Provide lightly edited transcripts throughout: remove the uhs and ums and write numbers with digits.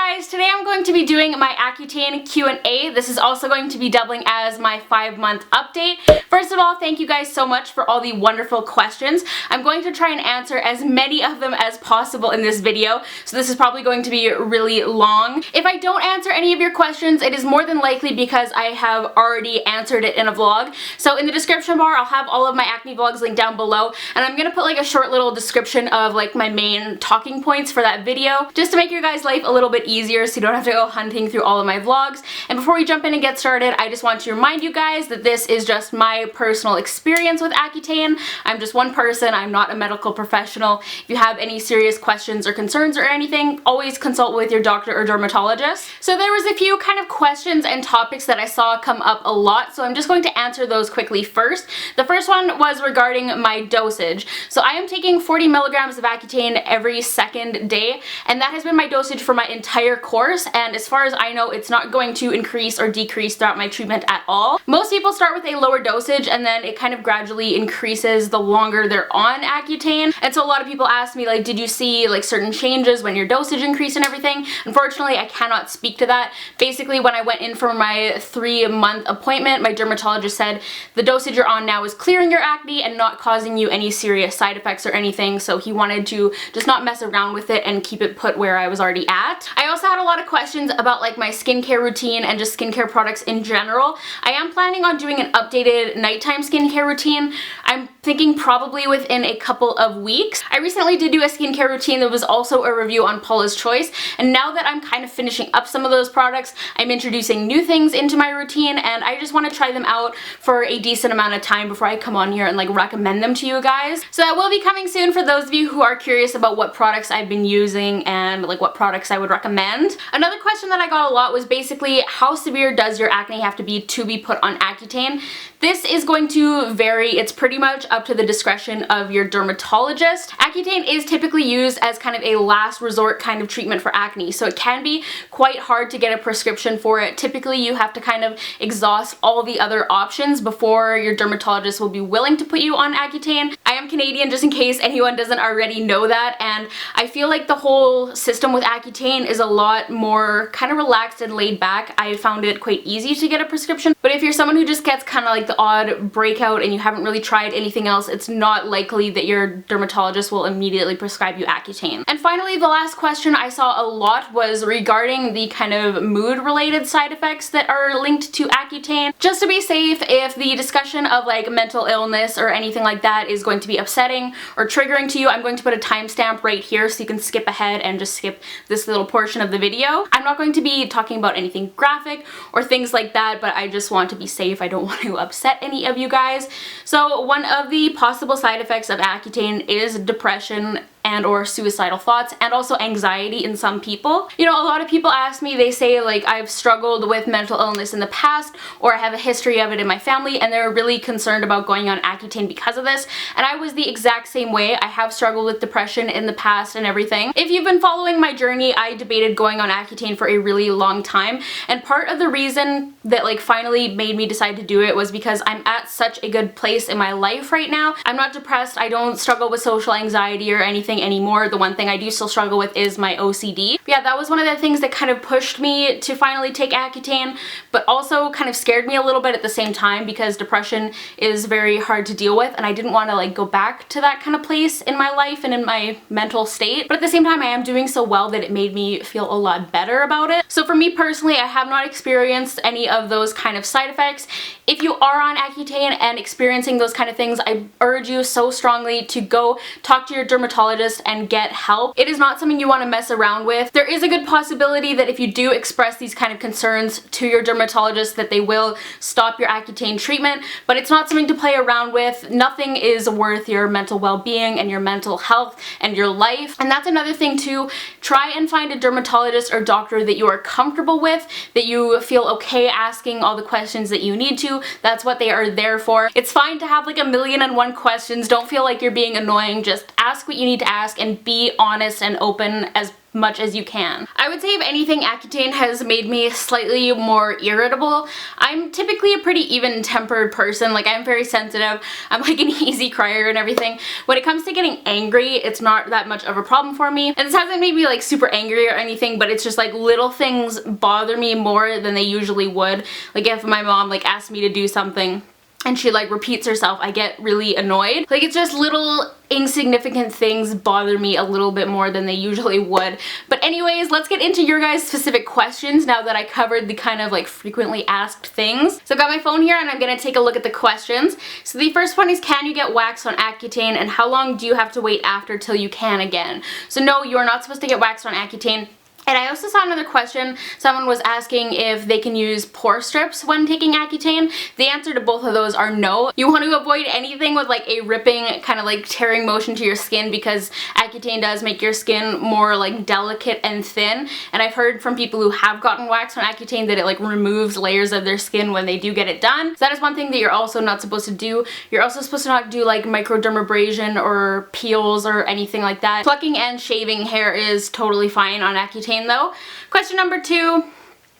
guys, today I'm going to be doing my Accutane Q&A. This is also going to be doubling as my 5-month update. First of all, thank you guys so much for all the wonderful questions. I'm going to try and answer as many of them as possible in this video, so this is probably going to be really long. If I don't answer any of your questions, it is more than likely because I have already answered it in a vlog. So in the description bar, I'll have all of my acne vlogs linked down below, and I'm gonna put like a short little description of like my main talking points for that video, just to make your guys' life a little bit easier so you don't have to go hunting through all of my vlogs. And before we jump in and get started, I just want to remind you guys that this is just my personal experience with Accutane. I'm just one person, I'm not a medical professional. If you have any serious questions or concerns or anything, always consult with your doctor or dermatologist. So there was a few kind of questions and topics that I saw come up a lot, so I'm just going to answer those quickly first. The first one was regarding my dosage. So I am taking 40 milligrams of Accutane every second day, and that has been my dosage for my entire course, and as far as I know, it's not going to increase or decrease throughout my treatment at all. Most people start with a lower dosage and then it kind of gradually increases the longer they're on Accutane. And so a lot of people ask me, like, did you see like certain changes when your dosage increased and everything? Unfortunately, I cannot speak to that. Basically, when I went in for my 3-month appointment, my dermatologist said the dosage you're on now is clearing your acne and not causing you any serious side effects or anything, so he wanted to just not mess around with it and keep it put where I was already at. I also had a lot of questions about like my skincare routine and just skincare products in general. I am planning on doing an updated nighttime skincare routine. I'm thinking probably within a couple of weeks. I recently did do a skincare routine that was also a review on Paula's Choice, and now that I'm kind of finishing up some of those products, I'm introducing new things into my routine, and I just want to try them out for a decent amount of time before I come on here and like recommend them to you guys. So that will be coming soon for those of you who are curious about what products I've been using and like what products I would recommend. Another question that I got a lot was basically, how severe does your acne have to be put on Accutane? This is going to vary. It's pretty much up to the discretion of your dermatologist. Accutane is typically used as kind of a last resort kind of treatment for acne, so it can be quite hard to get a prescription for it. Typically you have to kind of exhaust all the other options before your dermatologist will be willing to put you on Accutane. I am Canadian, just in case anyone doesn't already know that, and I feel like the whole system with Accutane is a lot more kind of relaxed and laid back. I found it quite easy to get a prescription, but if you're someone who just gets kind of like the odd breakout and you haven't really tried anything else, it's not likely that your dermatologist will immediately prescribe you Accutane. And finally, the last question I saw a lot was regarding the kind of mood related side effects that are linked to Accutane. Just to be safe, if the discussion of like mental illness or anything like that is going to be upsetting or triggering to you, I'm going to put a timestamp right here so you can skip ahead and just skip this little portion of the video. I'm not going to be talking about anything graphic or things like that, but I just want to be safe. I don't want to upset any of you guys. So one of the possible side effects of Accutane is depression and or suicidal thoughts, and also anxiety in some people. You know, a lot of people ask me, they say like, I've struggled with mental illness in the past, or I have a history of it in my family, and they're really concerned about going on Accutane because of this. And I was the exact same way. I have struggled with depression in the past and everything. If you've been following my journey, I debated going on Accutane for a really long time, and part of the reason that like finally made me decide to do it was because I'm at such a good place in my life right now. I'm not depressed, I don't struggle with social anxiety or anything anymore. The one thing I do still struggle with is my OCD. But yeah, that was one of the things that kind of pushed me to finally take Accutane, but also kind of scared me a little bit at the same time because depression is very hard to deal with, and I didn't want to like go back to that kind of place in my life and in my mental state. But at the same time, I am doing so well that it made me feel a lot better about it. So for me personally, I have not experienced any of those kind of side effects. If you are on Accutane and experiencing those kind of things, I urge you so strongly to go talk to your dermatologist and get help. It is not something you want to mess around with. There is a good possibility that if you do express these kind of concerns to your dermatologist, that they will stop your Accutane treatment, but it's not something to play around with. Nothing is worth your mental well-being and your mental health and your life. And that's another thing too. Try and find a dermatologist or doctor that you are comfortable with, that you feel okay asking all the questions that you need to. That's what they are there for. It's fine to have like 1,000,001 questions. Don't feel like you're being annoying. Just ask what you need to ask and be honest and open as much as you can. I would say if anything, Accutane has made me slightly more irritable. I'm typically a pretty even-tempered person. Like, I'm very sensitive. I'm like an easy crier and everything. When it comes to getting angry, it's not that much of a problem for me. And this hasn't made me like super angry or anything, but it's just like little things bother me more than they usually would. Like if my mom like asked me to do something and she like repeats herself, I get really annoyed. Like, it's just little insignificant things bother me a little bit more than they usually would. But anyways, let's get into your guys' specific questions now that I covered the kind of like frequently asked things. So I've got my phone here and I'm gonna take a look at the questions. So the first one is, can you get waxed on Accutane, and how long do you have to wait after till you can again? So no, you are not supposed to get waxed on Accutane. And I also saw another question. Someone was asking if they can use pore strips when taking Accutane. The answer to both of those are no. You want to avoid anything with like a ripping, kind of like tearing motion to your skin, because Accutane does make your skin more like delicate and thin. And I've heard from people who have gotten waxed on Accutane that it like removes layers of their skin when they do get it done. So that is one thing that you're also not supposed to do. You're also supposed to not do like microdermabrasion or peels or anything like that. Plucking and shaving hair is totally fine on Accutane though. Question number 2.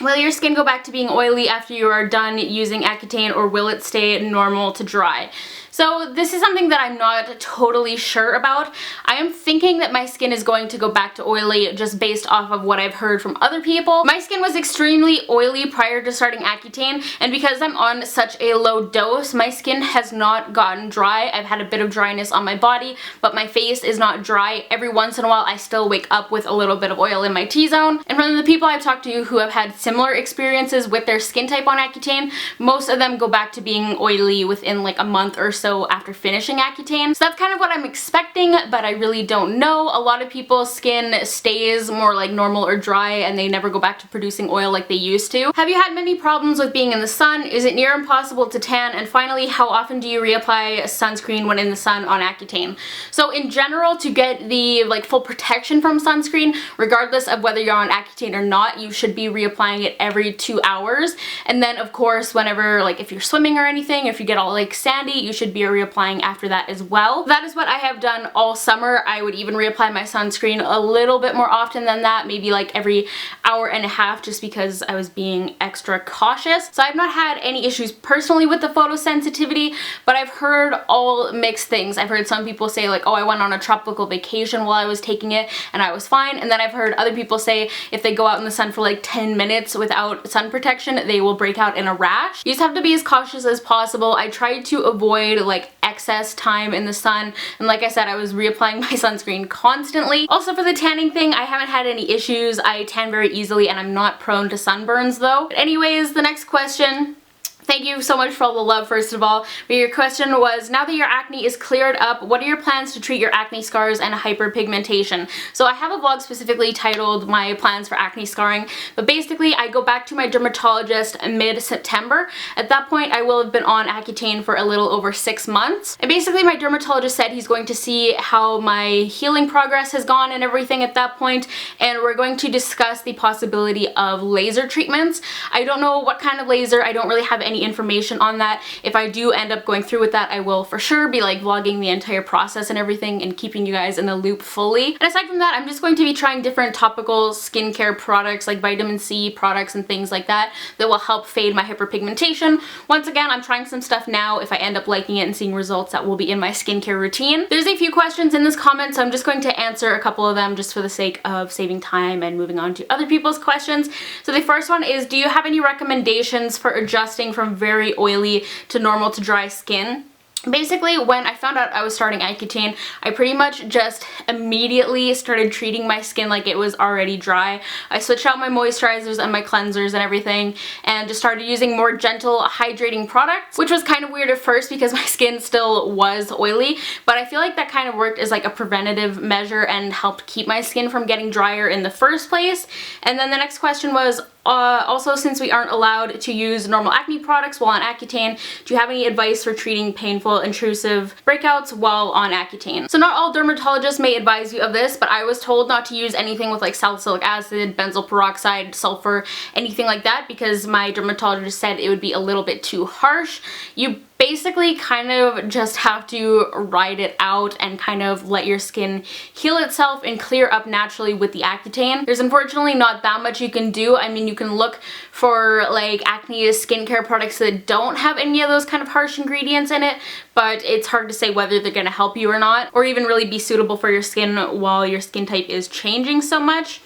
Will your skin go back to being oily after you are done using Accutane, or will it stay normal to dry? So this is something that I'm not totally sure about. I am thinking that my skin is going to go back to oily just based off of what I've heard from other people. My skin was extremely oily prior to starting Accutane, and because I'm on such a low dose, my skin has not gotten dry. I've had a bit of dryness on my body, but my face is not dry. Every once in a while I still wake up with a little bit of oil in my T-zone. And from the people I've talked to who have had similar experiences with their skin type on Accutane, most of them go back to being oily within like a month or so after finishing Accutane. So that's kind of what I'm expecting, but I really don't know. A lot of people's skin stays more like normal or dry and they never go back to producing oil like they used to. Have you had many problems with being in the sun? Is it near impossible to tan? And finally, how often do you reapply sunscreen when in the sun on Accutane? So in general, to get the like full protection from sunscreen, regardless of whether you're on Accutane or not, you should be reapplying it every 2 hours. And then of course, whenever like if you're swimming or anything, if you get all like sandy, you should be reapplying after that as well. That is what I have done all summer. I would even reapply my sunscreen a little bit more often than that, maybe like every hour and a half, just because I was being extra cautious. So I've not had any issues personally with the photosensitivity, but I've heard all mixed things. I've heard some people say like, oh, I went on a tropical vacation while I was taking it and I was fine. And then I've heard other people say if they go out in the sun for like 10 minutes without sun protection, they will break out in a rash. You just have to be as cautious as possible. I tried to avoid like excess time in the sun, and like I said, I was reapplying my sunscreen constantly. Also for the tanning thing, I haven't had any issues. I tan very easily and I'm not prone to sunburns though. But anyways, the next question. Thank you so much for all the love, first of all. But your question was, now that your acne is cleared up, what are your plans to treat your acne scars and hyperpigmentation? So I have a vlog specifically titled my plans for acne scarring, but basically I go back to my dermatologist mid-September. At that point, I will have been on Accutane for a little over 6 months. And basically my dermatologist said he's going to see how my healing progress has gone and everything at that point, and we're going to discuss the possibility of laser treatments. I don't know what kind of laser. I don't really have any information on that. If I do end up going through with that, I will for sure be like vlogging the entire process and everything and keeping you guys in the loop fully. And aside from that, I'm just going to be trying different topical skincare products like vitamin C products and things like that that will help fade my hyperpigmentation. Once again, I'm trying some stuff now. If I end up liking it and seeing results, that will be in my skincare routine. There's a few questions in this comment, so I'm just going to answer a couple of them just for the sake of saving time and moving on to other people's questions. So the first one is, do you have any recommendations for adjusting from very oily to normal to dry skin? Basically, when I found out I was starting Accutane, I pretty much just immediately started treating my skin like it was already dry. I switched out my moisturizers and my cleansers and everything and just started using more gentle hydrating products, which was kind of weird at first because my skin still was oily, but I feel like that kind of worked as like a preventative measure and helped keep my skin from getting drier in the first place. And then the next question was, also, since we aren't allowed to use normal acne products while on Accutane, do you have any advice for treating painful, intrusive breakouts while on Accutane? So not all dermatologists may advise you of this, but I was told not to use anything with like salicylic acid, benzoyl peroxide, sulfur, anything like that, because my dermatologist said it would be a little bit too harsh. You basically kind of just have to ride it out and kind of let your skin heal itself and clear up naturally with the Accutane. There's unfortunately not that much you can do. I mean, you can look for like acne skincare products that don't have any of those kind of harsh ingredients in it, but it's hard to say whether they're going to help you or not, or even really be suitable for your skin while your skin type is changing so much.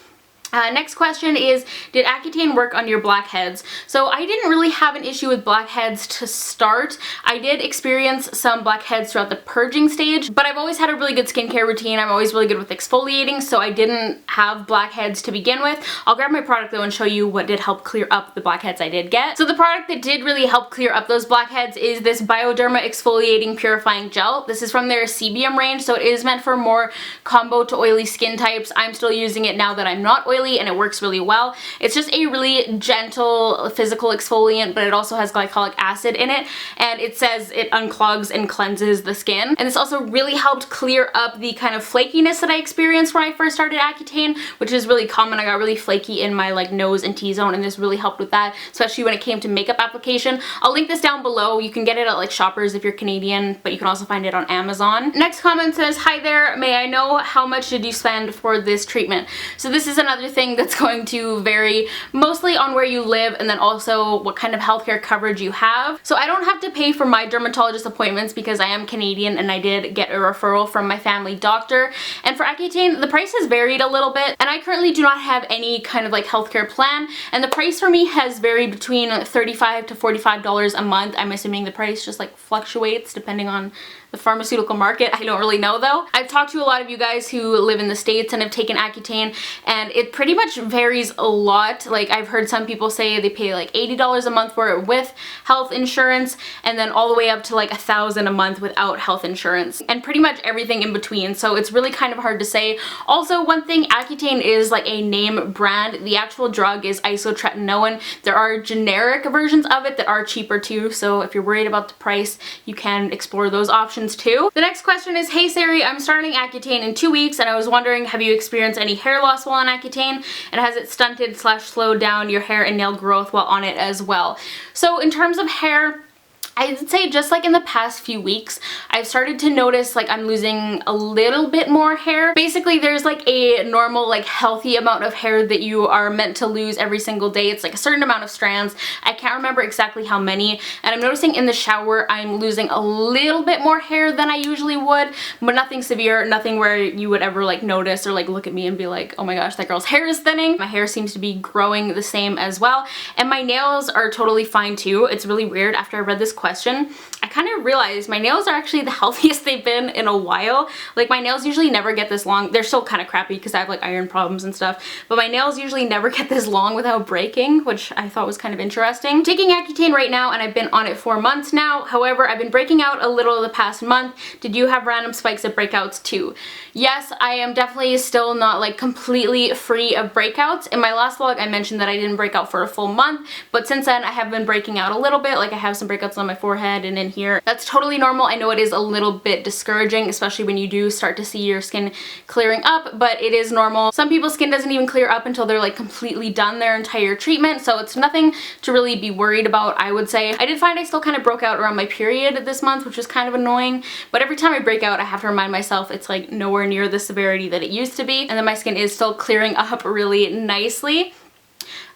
Next question is, did Accutane work on your blackheads? So I didn't really have an issue with blackheads to start. I did experience some blackheads throughout the purging stage, but I've always had a really good skincare routine. I'm always really good with exfoliating, so I didn't have blackheads to begin with. I'll grab my product though and show you what did help clear up the blackheads I did get. So the product that did really help clear up those blackheads is this Bioderma Exfoliating Purifying Gel. This is from their CBM range, so it is meant for more combo to oily skin types. I'm still using it now that I'm not oily, and it works really well. It's just a really gentle physical exfoliant, but it also has glycolic acid in it, and it says it unclogs and cleanses the skin. And this also really helped clear up the kind of flakiness that I experienced when I first started Accutane, which is really common. I got really flaky in my like nose and T-zone, and this really helped with that, especially when it came to makeup application. I'll link this down below. You can get it at like Shoppers if you're Canadian, but you can also find it on Amazon. Next comment says, hi there, may I know how much did you spend for this treatment? So this is another thing that's going to vary mostly on where you live, and then also what kind of healthcare coverage you have. So I don't have to pay for my dermatologist appointments because I am Canadian and I did get a referral from my family doctor. And for Accutane, the price has varied a little bit, and I currently do not have any kind of like healthcare plan, and the price for me has varied between $35 to $45 a month. I'm assuming the price just like fluctuates depending on the pharmaceutical market. I don't really know though. I've talked to a lot of you guys who live in the States and have taken Accutane, and it pretty much varies a lot. Like I've heard some people say they pay like $80 a month for it with health insurance, and then all the way up to like $1,000 a month without health insurance, and pretty much everything in between. So it's really kind of hard to say. Also, one thing, Accutane is like a name brand. The actual drug is isotretinoin. There are generic versions of it that are cheaper too, so if you're worried about the price, you can explore those options too. The next question is, hey Sari, I'm starting Accutane in 2 weeks, and I was wondering, have you experienced any hair loss while on Accutane, and has it stunted / slowed down your hair and nail growth while on it as well? So in terms of hair, I'd say just like in the past few weeks, I've started to notice like I'm losing a little bit more hair. Basically, there's like a normal, like healthy amount of hair that you are meant to lose every single day. It's like a certain amount of strands. I can't remember exactly how many, and I'm noticing in the shower I'm losing a little bit more hair than I usually would, but nothing severe, nothing where you would ever like notice or like look at me and be like, oh my gosh, that girl's hair is thinning. My hair seems to be growing the same as well, and my nails are totally fine too. It's really weird. After I read this question, I kind of realized my nails are actually the healthiest they've been in a while. Like my nails usually never get this long. They're still kind of crappy because I have like iron problems and stuff, but my nails usually never get this long without breaking, which I thought was kind of interesting. I'm taking Accutane right now, and I've been on it 4 months now. However, I've been breaking out a little the past month. Did you have random spikes of breakouts too? Yes, I am definitely still not like completely free of breakouts. In my last vlog, I mentioned that I didn't break out for a full month, but since then I have been breaking out a little bit. Like I have some breakouts on my forehead and in here. That's totally normal. I know it is a little bit discouraging, especially when you do start to see your skin clearing up, but it is normal. Some people's skin doesn't even clear up until they're like completely done their entire treatment, so it's nothing to really be worried about, I would say. I did find I still kind of broke out around my period this month, which was kind of annoying, but every time I break out I have to remind myself it's like nowhere near the severity that it used to be, and then my skin is still clearing up really nicely.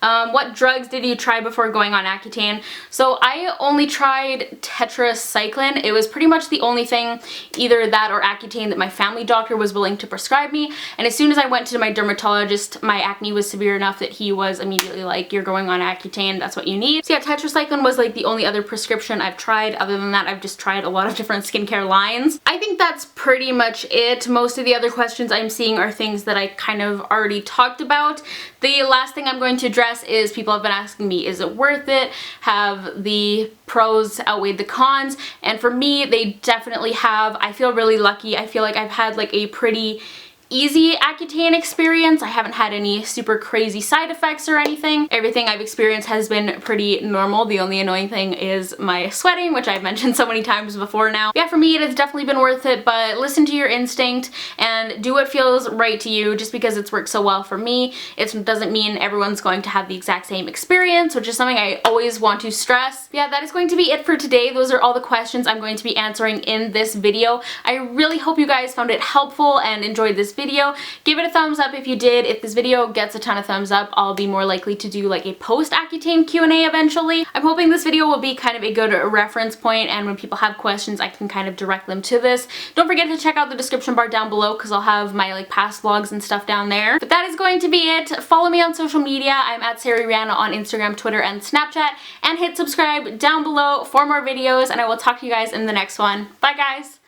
What drugs did you try before going on Accutane? So I only tried tetracycline. It was pretty much the only thing, either that or Accutane, that my family doctor was willing to prescribe me. And as soon as I went to my dermatologist, my acne was severe enough that he was immediately like, you're going on Accutane, that's what you need. So yeah, tetracycline was like the only other prescription I've tried. Other than that, I've just tried a lot of different skincare lines. I think that's pretty much it. Most of the other questions I'm seeing are things that I kind of already talked about. The last thing I'm going to address is people have been asking me, is it worth it? Have the pros outweighed the cons? And for me, they definitely have. I feel really lucky. I feel like I've had like a pretty easy Accutane experience. I haven't had any super crazy side effects or anything. Everything I've experienced has been pretty normal. The only annoying thing is my sweating, which I've mentioned so many times before now. Yeah, for me it has definitely been worth it, but listen to your instinct and do what feels right to you. Just because it's worked so well for me, it doesn't mean everyone's going to have the exact same experience, which is something I always want to stress. Yeah, that is going to be it for today. Those are all the questions I'm going to be answering in this video. I really hope you guys found it helpful and enjoyed this video. Give it a thumbs up if you did. If this video gets a ton of thumbs up, I'll be more likely to do like a post-Accutane Q&A eventually. I'm hoping this video will be kind of a good reference point, and when people have questions I can kind of direct them to this. Don't forget to check out the description bar down below because I'll have my like past vlogs and stuff down there. But that is going to be it. Follow me on social media. I'm at Sarah Rihanna on Instagram, Twitter, and Snapchat, and hit subscribe down below for more videos, and I will talk to you guys in the next one. Bye guys!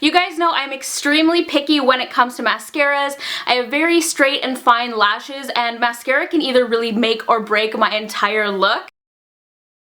You guys know I'm extremely picky when it comes to mascaras. I have very straight and fine lashes, and mascara can either really make or break my entire look.